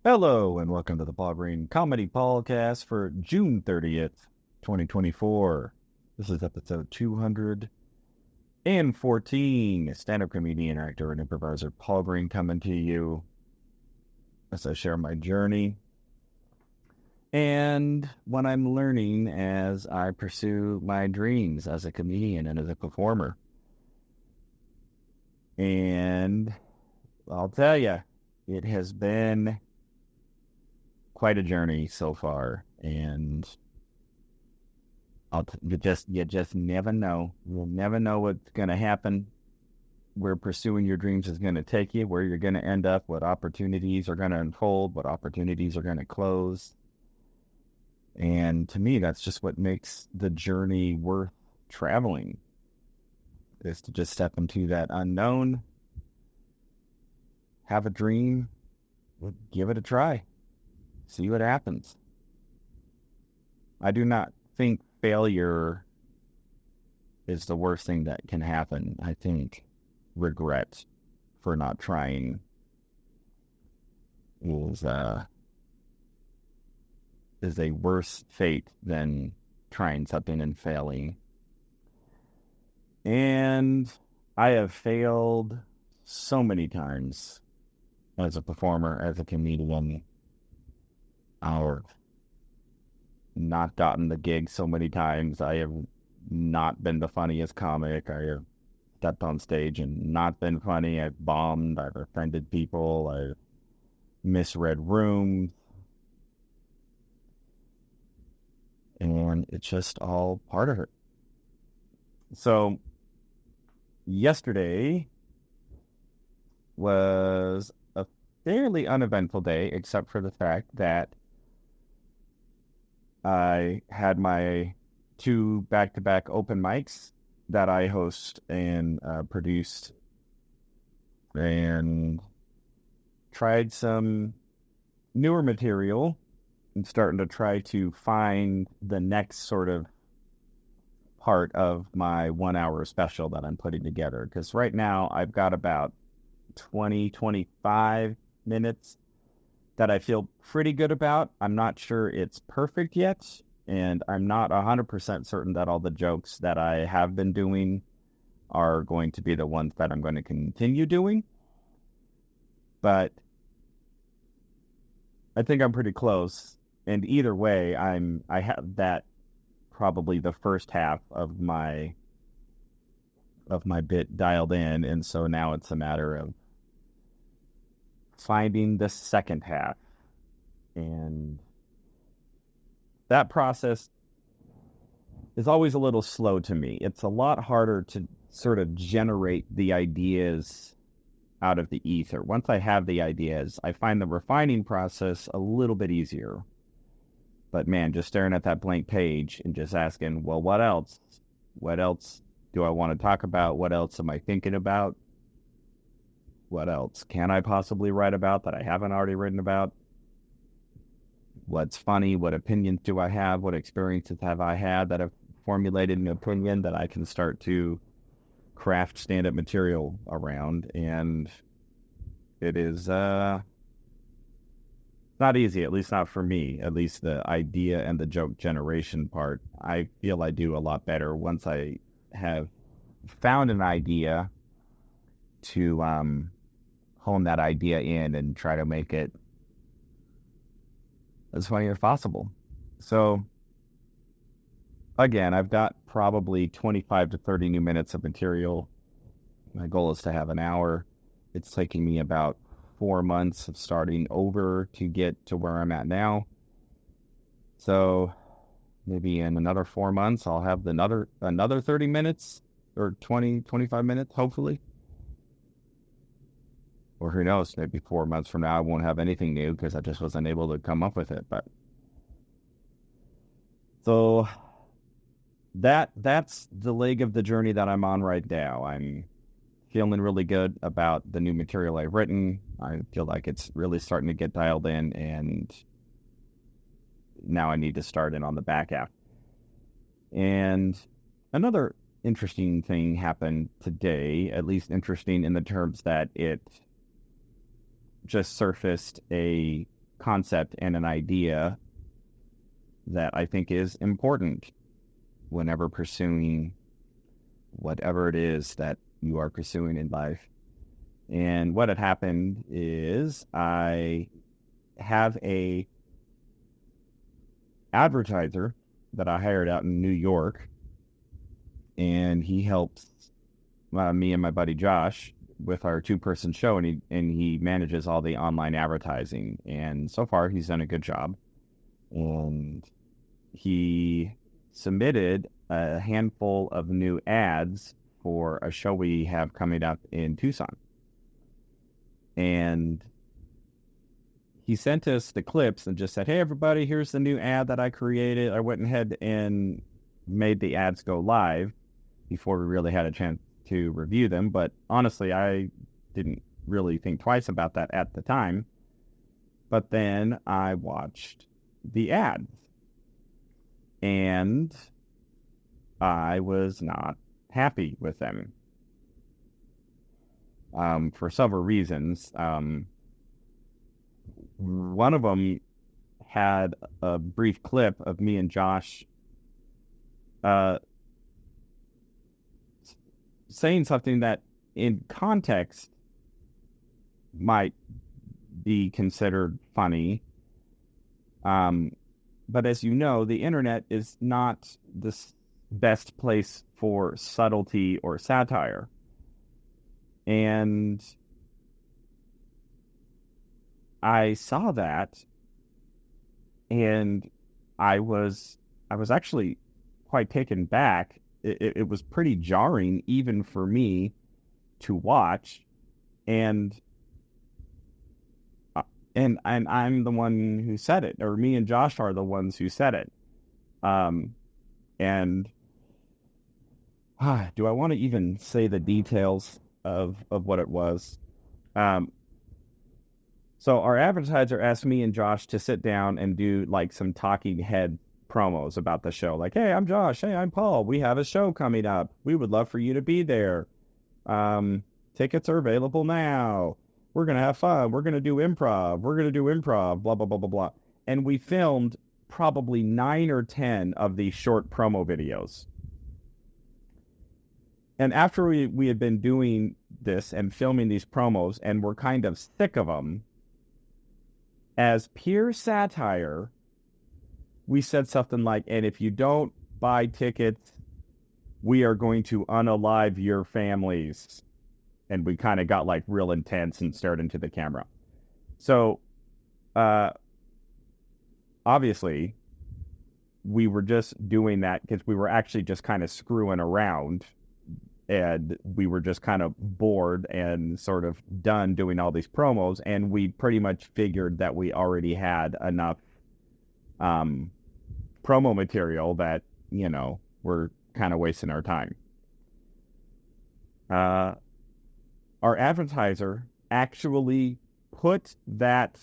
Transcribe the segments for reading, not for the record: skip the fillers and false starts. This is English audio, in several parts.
Hello and welcome to the Paul Green Comedy PaulCast for June 30th, 2024. This is episode 214. Stand-up comedian, actor, and improviser Paul Green coming to you as I share my journey and what I'm learning as I pursue my dreams as a comedian and as a performer. And I'll tell you, it has been quite a journey so far, and you just never know. You'll never know what's going to happen, where pursuing your dreams is going to take you, where you're going to end up, what opportunities are going to unfold, what opportunities are going to close. And to me, that's just what makes the journey worth traveling, is to just step into that unknown, have a dream, give it a try. See what happens. I do not think failure is the worst thing that can happen. I think regret for not trying is a worse fate than trying something and failing. And I have failed so many times as a performer, as a comedian. I've not gotten the gig so many times. I have not been the funniest comic. I have stepped on stage and not been funny. I've bombed. I've offended people. I've misread rooms. And it's just all part of it. So yesterday was a fairly uneventful day, except for the fact that I had my 2 back-to-back open mics that I host and produced, and tried some newer material and starting to try to find the next sort of part of my 1-hour special that I'm putting together. Because right now I've got about 25 minutes that I feel pretty good about. I'm not sure it's perfect yet, and I'm not 100% certain that all the jokes that I have been doing are going to be the ones that I'm going to continue doing. But I think I'm pretty close. And either way, I have that probably the first half of my bit dialed in, and so now it's a matter of finding the second half. And that process is always a little slow to me. It's a lot harder to sort of generate the ideas out of the ether. Once I have the ideas, I find the refining process a little bit easier. But man, just staring at that blank page and just asking, well, what else? What else do I want to talk about? What else am I thinking about? What else can I possibly write about that I haven't already written about? What's funny? What opinions do I have? What experiences have I had that have formulated an opinion that I can start to craft stand-up material around? And it is not easy, at least not for me. At least the idea and the joke generation part, I feel I do a lot better once I have found an idea to hone that idea in and try to make it as funny as possible. So again, I've got probably 25 to 30 new minutes of material. My goal is to have an hour. It's taking me about 4 months of starting over to get to where I'm at now. So maybe in another 4 months, I'll have another 30 minutes or 20, 25 minutes, hopefully. Or who knows, maybe 4 months from now, I won't have anything new because I just wasn't able to come up with it. But so that's the leg of the journey that I'm on right now. I'm feeling really good about the new material I've written. I feel like it's really starting to get dialed in, and now I need to start in on the back half. And another interesting thing happened today, at least interesting in the terms that it just surfaced a concept and an idea that I think is important whenever pursuing whatever it is that you are pursuing in life. And what had happened is I have a advertiser that I hired out in New York, and he helps me and my buddy Josh with our 2-person show, and he manages all the online advertising. And so far, he's done a good job. And he submitted a handful of new ads for a show we have coming up in Tucson. And he sent us the clips and just said, hey, everybody, here's the new ad that I created. I went ahead and made the ads go live before we really had a chance to review them. But honestly, I didn't really think twice about that at the time. But then I watched the ads, and I was not happy with them for several reasons. One of them had a brief clip of me and Josh saying something that in context might be considered funny. But as you know, the internet is not the best place for subtlety or satire. And I saw that, and I was actually quite taken back. It was pretty jarring even for me to watch, and I'm the one who said it, or me and Josh are the ones who said it. And do I want to even say the details of what it was? So our advertiser asked me and Josh to sit down and do like some talking head promos about the show. Like, hey, I'm Josh. Hey, I'm Paul. We have a show coming up. We would love for you to be there. Tickets are available now. We're going to have fun. We're going to do improv. Blah, blah, blah, blah, blah. And we filmed probably 9 or 10 of these short promo videos. And after we had been doing this and filming these promos, and we're kind of sick of them, as pure satire, we said something like, and if you don't buy tickets, we are going to unalive your families. And we kind of got like real intense and stared into the camera. So, obviously, we were just doing that because we were actually just kind of screwing around. And we were just kind of bored and sort of done doing all these promos. And we pretty much figured that we already had enough promo material that, you know, we're kind of wasting our time. Our advertiser actually put that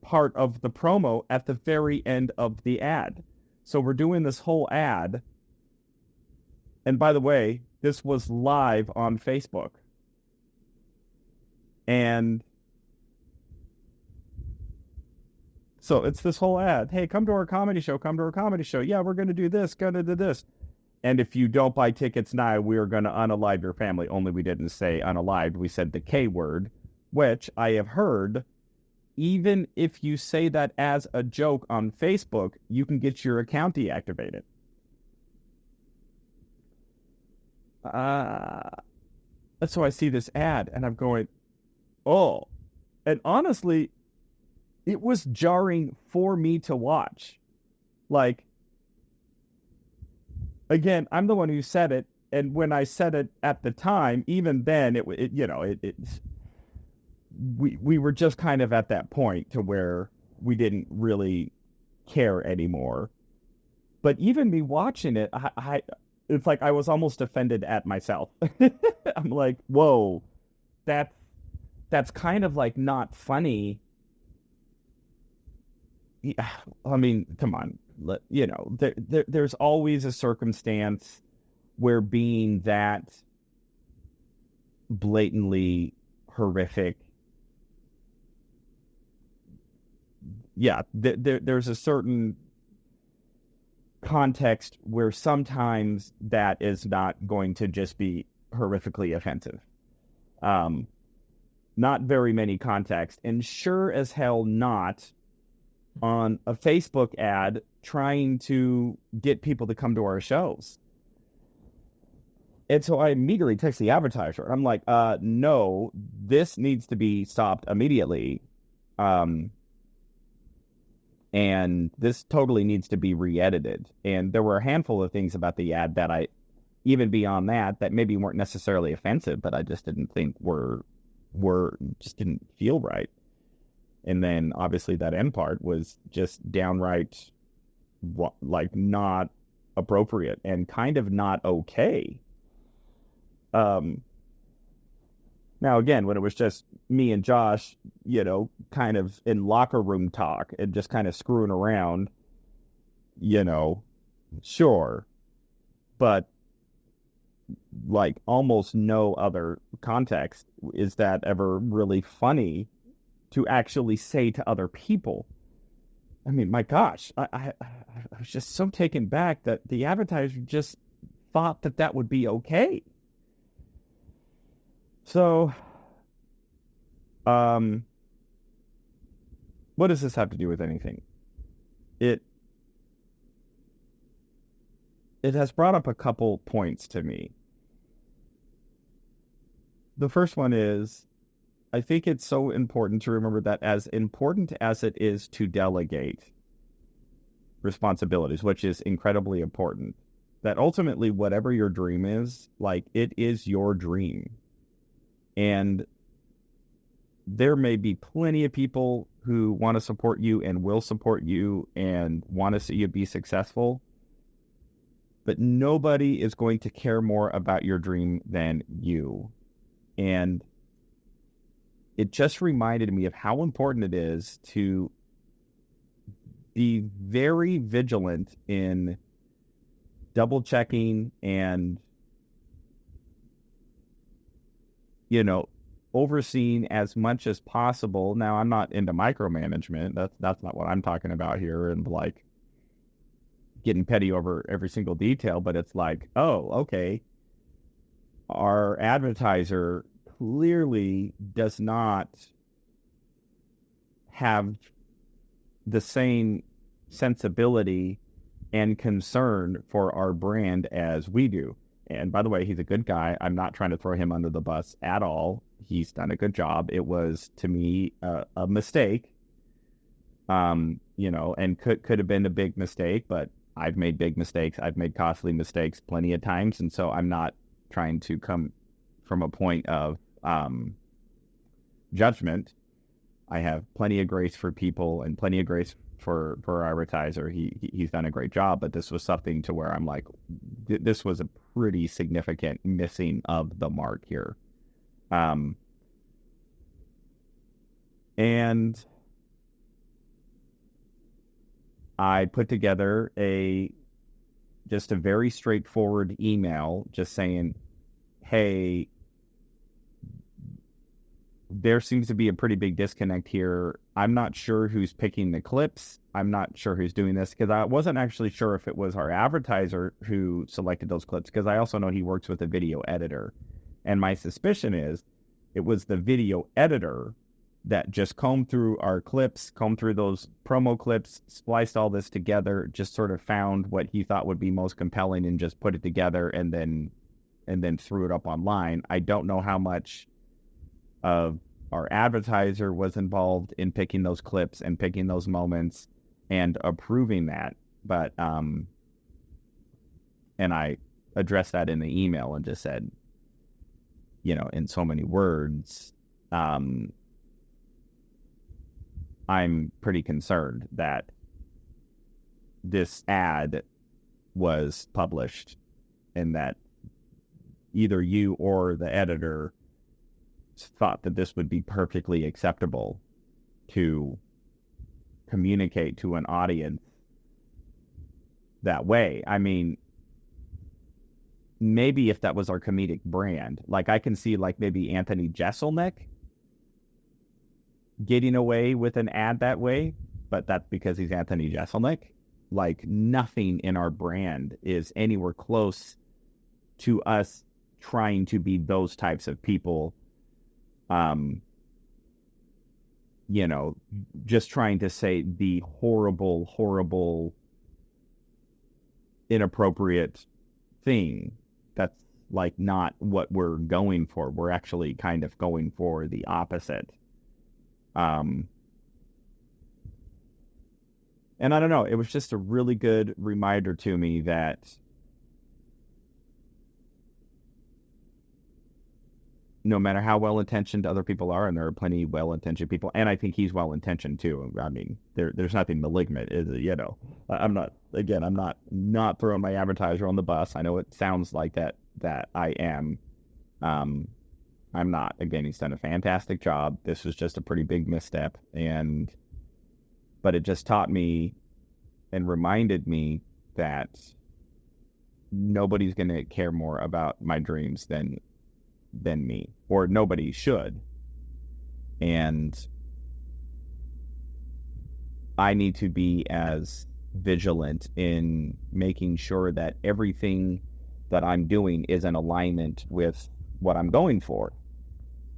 part of the promo at the very end of the ad. So we're doing this whole ad. And by the way, this was live on Facebook. And so it's this whole ad. Hey, come to our comedy show. Come to our comedy show. Yeah, we're going to do this, going to do this. And if you don't buy tickets now, we're going to unalive your family. Only we didn't say unalived. We said the K word, which I have heard, even if you say that as a joke on Facebook, you can get your account deactivated. So I see this ad and I'm going, oh. And honestly, it was jarring for me to watch. Like, again, I'm the one who said it, and when I said it at the time, even then, we were just kind of at that point to where we didn't really care anymore. But even me watching it, it's like I was almost offended at myself. I'm like, whoa, that's kind of like not funny. Yeah, I mean, come on. You know, there's always a circumstance where being that blatantly horrific yeah, there's a certain context where sometimes that is not going to just be horrifically offensive. Not very many contexts, and sure as hell not on a Facebook ad trying to get people to come to our shows. And so I immediately text the advertiser. I'm like, no, this needs to be stopped immediately. And this totally needs to be re-edited. And there were a handful of things about the ad that even beyond that maybe weren't necessarily offensive, but I just didn't think just didn't feel right. And then obviously that end part was just downright like not appropriate and kind of not okay. Now again, when it was just me and Josh, kind of in locker room talk and just kind of screwing around, sure. But like almost no other context is that ever really funny to actually say to other people. I mean, my gosh, I was just so taken back that the advertiser just thought that would be okay. So, what does this have to do with anything? It has brought up a couple points to me. The first one is, I think it's so important to remember that as important as it is to delegate responsibilities, which is incredibly important, that ultimately whatever your dream is, like, it is your dream. And there may be plenty of people who want to support you and will support you and want to see you be successful, but nobody is going to care more about your dream than you. And it just reminded me of how important it is to be very vigilant in double checking and, overseeing as much as possible. Now, I'm not into micromanagement. That's not what I'm talking about here, and like getting petty over every single detail, but it's like, oh, okay, our advertiser clearly does not have the same sensibility and concern for our brand as we do. And by the way, he's a good guy. I'm not trying to throw him under the bus at all. He's done a good job. It was, to me, a mistake, and could have been a big mistake, but I've made big mistakes. I've made costly mistakes plenty of times. And so I'm not trying to come from a point of judgment. I have plenty of grace for people and plenty of grace for our advertiser. He's done a great job, but this was something to where I'm like, this was a pretty significant missing of the mark here. And I put together just a very straightforward email just saying, hey, there seems to be a pretty big disconnect here. I'm not sure who's picking the clips. I'm not sure who's doing this, because I wasn't actually sure if it was our advertiser who selected those clips, because I also know he works with a video editor. And my suspicion is it was the video editor that just combed through our clips, combed through those promo clips, spliced all this together, just sort of found what he thought would be most compelling and just put it together and then threw it up online. I don't know how much of our advertiser was involved in picking those clips and picking those moments and approving that. But, and I addressed that in the email and just said, in so many words, I'm pretty concerned that this ad was published and that either you or the editor thought that this would be perfectly acceptable to communicate to an audience that way. I mean, maybe if that was our comedic brand, like I can see like maybe Anthony Jeselnik getting away with an ad that way. but that's because he's Anthony Jeselnik. Like, nothing in our brand is anywhere close to us trying to be those types of people. Just trying to say the horrible, inappropriate thing. That's like not what we're going for. We're actually kind of going for the opposite. And I don't know, it was just a really good reminder to me that no matter how well-intentioned other people are, and there are plenty of well-intentioned people, and I think he's well-intentioned too. I mean, there's nothing malignant, is it? I'm not throwing my advertiser on the bus. I know it sounds like that I am. I'm not. Again, he's done a fantastic job. This was just a pretty big misstep, but it just taught me and reminded me that nobody's going to care more about my dreams than me, or nobody should. And I need to be as vigilant in making sure that everything that I'm doing is in alignment with what I'm going for,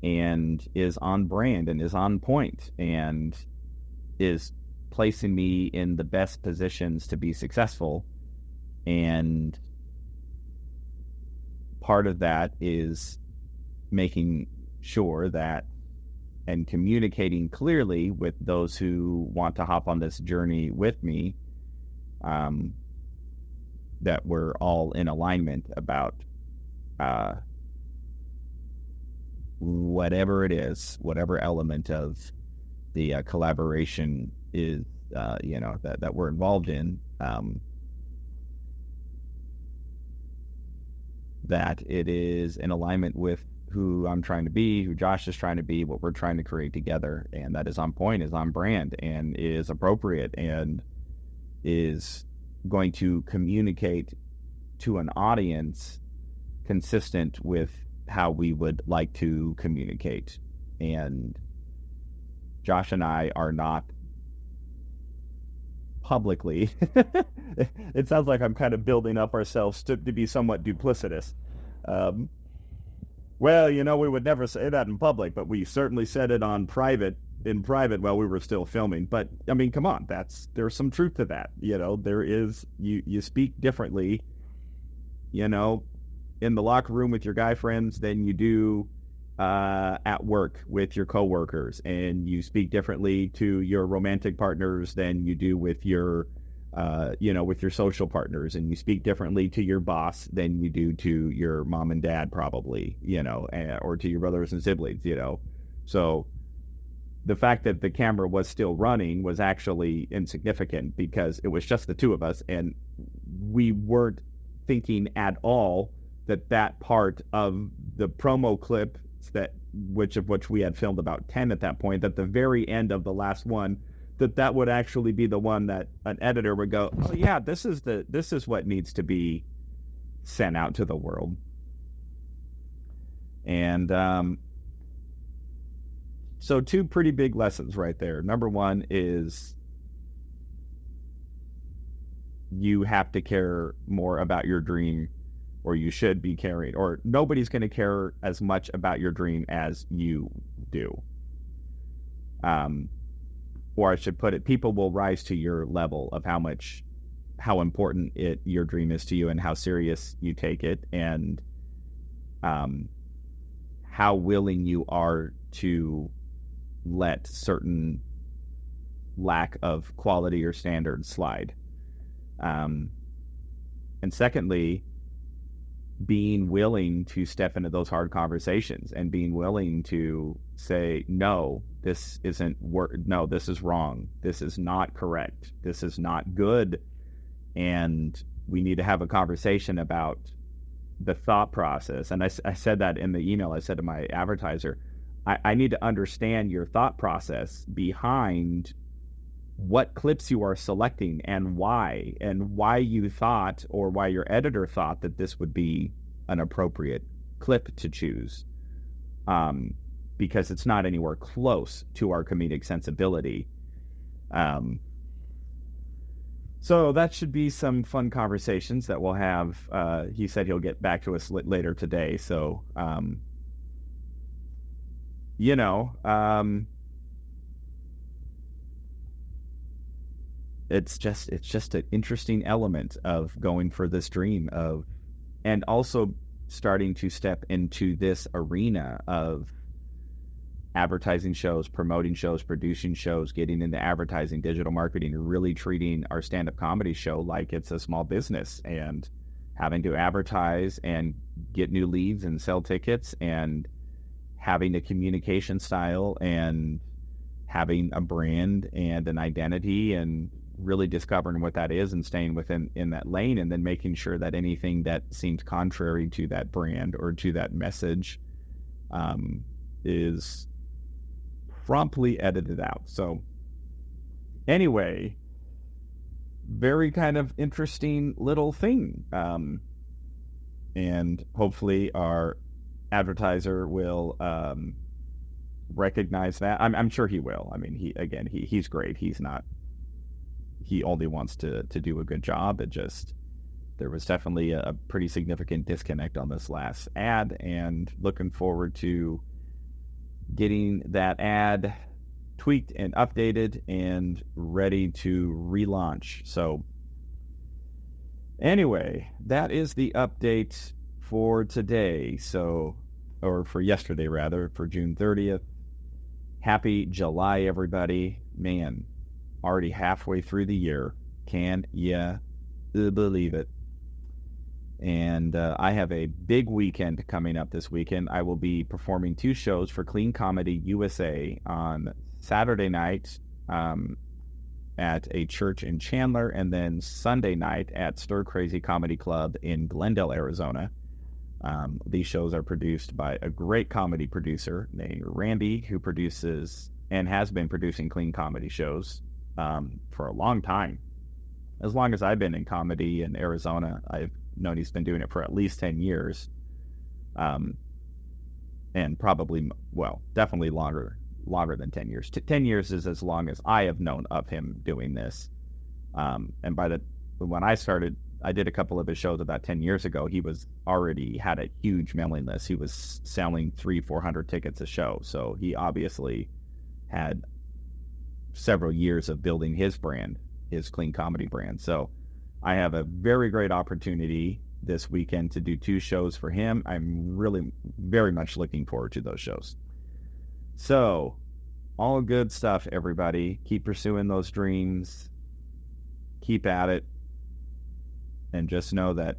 and is on brand, and is on point, and is placing me in the best positions to be successful. And part of that is making sure that, and communicating clearly with those who want to hop on this journey with me, that we're all in alignment about whatever it is, whatever element of the collaboration is, that we're involved in, that it is in alignment with who I'm trying to be, who Josh is trying to be, what we're trying to create together, and that is on point, is on brand, and is appropriate, and is going to communicate to an audience consistent with how we would like to communicate. And Josh and I are not publicly it sounds like I'm kind of building up ourselves to be somewhat duplicitous. Well, we would never say that in public, but we certainly said it in private while we were still filming. But I mean, come on, there's some truth to that. There is, you speak differently, in the locker room with your guy friends than you do at work with your coworkers, and you speak differently to your romantic partners than you do with your with your social partners, and you speak differently to your boss than you do to your mom and dad, probably, or to your brothers and siblings, So the fact that the camera was still running was actually insignificant, because it was just the two of us, and we weren't thinking at all that part of the promo clip, which we had filmed about 10 at that point, at the very end of the last one, that would actually be the one that an editor would go, oh yeah, this is what needs to be sent out to the world. And so two pretty big lessons right there. Number one is you have to care more about your dream, or you should be caring, or nobody's going to care as much about your dream as you do. Or I should put it, people will rise to your level of how important your dream is to you, and how serious you take it, and how willing you are to let certain lack of quality or standards slide. And secondly, being willing to step into those hard conversations, and being willing to say, no, this isn't no, this is wrong. This is not correct. This is not good. And we need to have a conversation about the thought process. And I said that in the email. I said to my advertiser, I need to understand your thought process behind what clips you are selecting, and why you thought, or why your editor thought, that this would be an appropriate clip to choose, because it's not anywhere close to our comedic sensibility. So that should be some fun conversations that we'll have. He said he'll get back to us later today. So, it's just an interesting element of going for this dream of, and also starting to step into this arena of advertising shows, promoting shows, producing shows, getting into advertising, digital marketing, really treating our stand-up comedy show like it's a small business, and having to advertise and get new leads and sell tickets, and having a communication style and having a brand and an identity, and really discovering what that is and staying within that lane, and then making sure that anything that seems contrary to that brand or to that message is promptly edited out. So anyway, very kind of interesting little thing. And hopefully our advertiser will recognize that. I'm sure he will. I mean, he's great. He only wants to do a good job. There was definitely a pretty significant disconnect on this last ad, and looking forward to getting that ad tweaked and updated and ready to relaunch. So anyway, that is the update for today. Or for yesterday rather, for June 30th. Happy July, everybody. Man, already halfway through the year. Can ya believe it? And I have a big weekend coming up this weekend. I will be performing 2 shows for Clean Comedy USA on Saturday night at a church in Chandler, and then Sunday night at Stir Crazy Comedy Club in Glendale, Arizona. These shows are produced by a great comedy producer named Randy, who produces and has been producing clean comedy shows for a long time. As long as I've been in comedy in Arizona, I've known he's been doing it for at least 10 years. And probably, definitely longer than 10 years. 10 years is as long as I have known of him doing this. And when I started, I did a couple of his shows about 10 years ago. He was already had a huge mailing list. He was selling 300-400 tickets a show. So he obviously had several years of building his brand, his clean comedy brand. So I have a very great opportunity this weekend to do 2 shows for him. I'm really very much looking forward to those shows. So, all good stuff, everybody. Keep pursuing those dreams. Keep at it. And just know that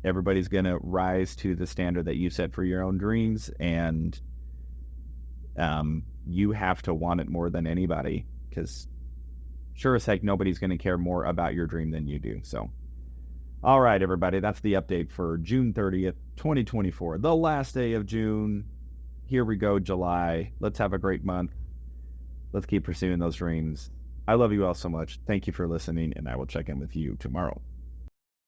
everybody's going to rise to the standard that you set for your own dreams. And you have to want it more than anybody, because sure as heck, nobody's going to care more about your dream than you do. So, all right, everybody, that's the update for June 30th, 2024, the last day of June. Here we go, July. Let's have a great month. Let's keep pursuing those dreams. I love you all so much. Thank you for listening, and I will check in with you tomorrow.